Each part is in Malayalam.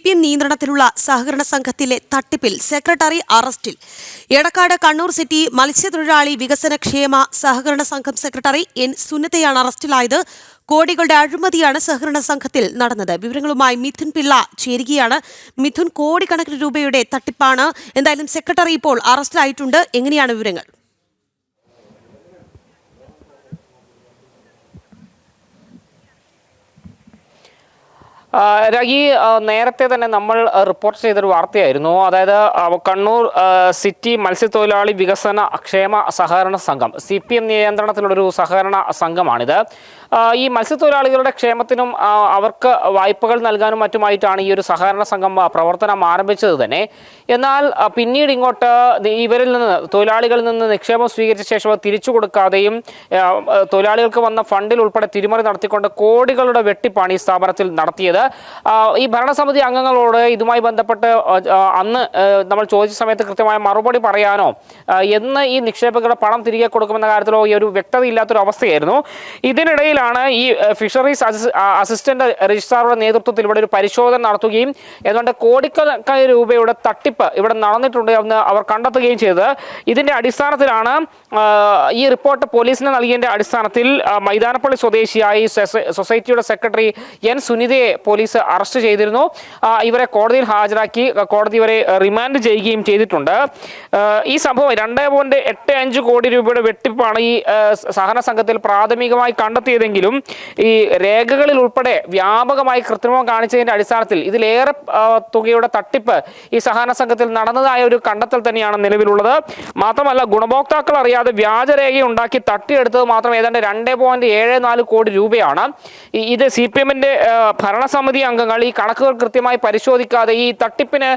CPM നിയന്ത്രണത്തിലുള്ള സഹകരണ സംഘത്തിലെ തട്ടിപ്പിൽ സെക്രട്ടറി അറസ്റ്റിൽ. എടക്കാട് കണ്ണൂർ സിറ്റി മത്സ്യത്തൊഴിലാളി വികസന ക്ഷേമ സഹകരണ സംഘം സെക്രട്ടറി N. സുനിതയാണ് അറസ്റ്റിലായത്. കോടികളുടെ അഴിമതിയാണ് സഹകരണ സംഘത്തിൽ നടന്നത്. വിവരങ്ങളുമായി മിഥുൻ പിള്ള ചേരുകയാണ്. മിഥുൻ, കോടിക്കണക്കിന് രൂപയുടെ തട്ടിപ്പാണ്. എന്തായാലും സെക്രട്ടറി ഇപ്പോൾ അറസ്റ്റിലായിട്ടുണ്ട്. എങ്ങനെയാണ് വിവരങ്ങൾ? ഈ നേരത്തെ തന്നെ നമ്മൾ റിപ്പോർട്ട് ചെയ്തൊരു വാർത്തയായിരുന്നു. അതായത് കണ്ണൂർ സിറ്റി മത്സ്യത്തൊഴിലാളി വികസന ക്ഷേമ സഹകരണ സംഘം CPM നിയന്ത്രണത്തിലുള്ളൊരു സഹകരണ സംഘമാണിത്. ഈ മത്സ്യത്തൊഴിലാളികളുടെ ക്ഷേമത്തിനും അവർക്ക് വായ്പകൾ നൽകാനും മറ്റുമായിട്ടാണ് ഈ ഒരു സഹകരണ സംഘം പ്രവർത്തനം ആരംഭിച്ചത് തന്നെ. എന്നാൽ പിന്നീട് ഇങ്ങോട്ട് ഇവരിൽ നിന്ന് തൊഴിലാളികളിൽ നിന്ന് നിക്ഷേപം സ്വീകരിച്ച ശേഷം തിരിച്ചു കൊടുക്കാതെയും തൊഴിലാളികൾക്ക് വന്ന ഫണ്ടിൽ ഉൾപ്പെടെ തിരിമറി നടത്തിക്കൊണ്ട് കോടികളുടെ വെട്ടിപ്പാണ് ഈ സ്ഥാപനത്തിൽ നടത്തിയത്. ഈ ഭരണസമിതി അംഗങ്ങളോട് ഇതുമായി ബന്ധപ്പെട്ട് അന്ന് നമ്മൾ ചോദിച്ച സമയത്ത് കൃത്യമായ മറുപടി പറയാനോ എന്ന് ഈ നിക്ഷേപകരുടെ പണം തിരികെ കൊടുക്കുമെന്ന കാര്യത്തിലോ ഈ ഒരു വ്യക്തതയില്ലാത്തൊരു അവസ്ഥയായിരുന്നു. ഇതിനിടയിലാണ് ഈ ഫിഷറീസ് അസിസ്റ്റന്റ് രജിസ്ട്രാറുടെ നേതൃത്വത്തിൽ ഇവിടെ ഒരു പരിശോധന നടത്തുകയും ഏതാണ്ട് കോടിക്കണക്കിന് രൂപയുടെ തട്ടിപ്പ് ഇവിടെ നടന്നിട്ടുണ്ട് എന്ന് അവർ കണ്ടെത്തുകയും ചെയ്തത്. ഇതിന്റെ അടിസ്ഥാനത്തിലാണ് ഈ റിപ്പോർട്ട് പോലീസിന് നൽകിയതിന്റെ അടിസ്ഥാനത്തിൽ മൈതാനപ്പള്ളി സ്വദേശിയായി സൊസൈറ്റിയുടെ സെക്രട്ടറി N. സുനിതയെ പോലീസ് അറസ്റ്റ് ചെയ്തിരുന്നു. ഇവരെ കോടതിയിൽ ഹാജരാക്കി കോടതി ഇവരെ റിമാൻഡ് ചെയ്യുകയും ചെയ്തിട്ടുണ്ട്. ഈ സംഭവം 2.85 കോടി രൂപയുടെ വെട്ടിപ്പാണ് ഈ സഹകരണ സംഘത്തിൽ പ്രാഥമികമായി കണ്ടെത്തിയതെങ്കിലും ഈ രേഖകളിൽ ഉൾപ്പെടെ വ്യാപകമായി കൃത്രിമം കാണിച്ചതിന്റെ അടിസ്ഥാനത്തിൽ ഇതിലേറെ തുകയുടെ തട്ടിപ്പ് ഈ സഹകരണ സംഘത്തിൽ നടന്നതായ ഒരു കണ്ടെത്തൽ തന്നെയാണ് നിലവിലുള്ളത്. മാത്രമല്ല, ഗുണഭോക്താക്കൾ അറിയാതെ വ്യാജരേഖ ഉണ്ടാക്കി തട്ടിയെടുത്തത് മാത്രം ഏതാണ്ട് 2.74 കോടി രൂപയാണ്. ഇത് CPMന്റെ ഭരണസമിതി അംഗങ്ങൾ ഈ കണക്കുകൾ കൃത്യമായി പരിശോധിക്കാതെ ഈ തട്ടിപ്പിന്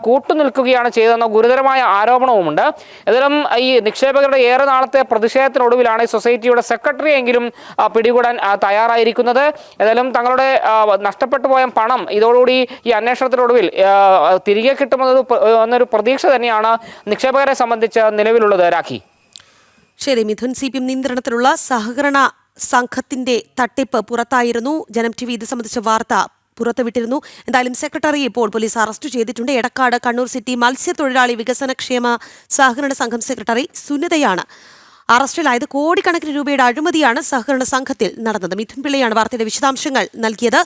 കൂട്ടുനിൽക്കുകയാണ് ചെയ്തതെന്ന ഗുരുതരമായ ആരോപണവുമുണ്ട്. ഏതായാലും ഈ നിക്ഷേപകരുടെ ഏറെ നാളത്തെ പ്രതിഷേധത്തിനൊടുവിലാണ് ഈ സൊസൈറ്റിയുടെ സെക്രട്ടറി എങ്കിലും പിടികൂടാൻ തയ്യാറായിരിക്കുന്നത്. ഏതായാലും തങ്ങളുടെ നഷ്ടപ്പെട്ടു പോയ പണം ഇതോടുകൂടി ഈ അന്വേഷണത്തിനൊടുവിൽ തിരികെ കിട്ടുമെന്നൊരു പ്രതീക്ഷ തന്നെയാണ് നിക്ഷേപകരെ സംബന്ധിച്ച് നിലവിലുള്ളത്. രാഖി. ശരി മിഥുൻ, CPM നിയന്ത്രണത്തിലുള്ള സഹകരണ സംഘത്തിന്റെ തട്ടിപ്പ് പുറത്തായിരുന്നു. ജനം TV ഇത് സംബന്ധിച്ച വാർത്ത പുറത്തുവിട്ടിരുന്നു. എന്തായാലും സെക്രട്ടറി ഇപ്പോൾ പോലീസ് അറസ്റ്റ് ചെയ്തിട്ടുണ്ട്. എടക്കാട് കണ്ണൂർ സിറ്റി മത്സ്യത്തൊഴിലാളി വികസന ക്ഷേമ സഹകരണ സംഘം സെക്രട്ടറി സുനിതയാണ് അറസ്റ്റിലായത്. കോടിക്കണക്കിന് രൂപയുടെ അഴിമതിയാണ് സഹകരണ സംഘത്തിൽ നടന്നത്. മിഥുൻ പിള്ളയാണ് വാർത്തയുടെ വിശദാംശങ്ങൾ നൽകിയത്.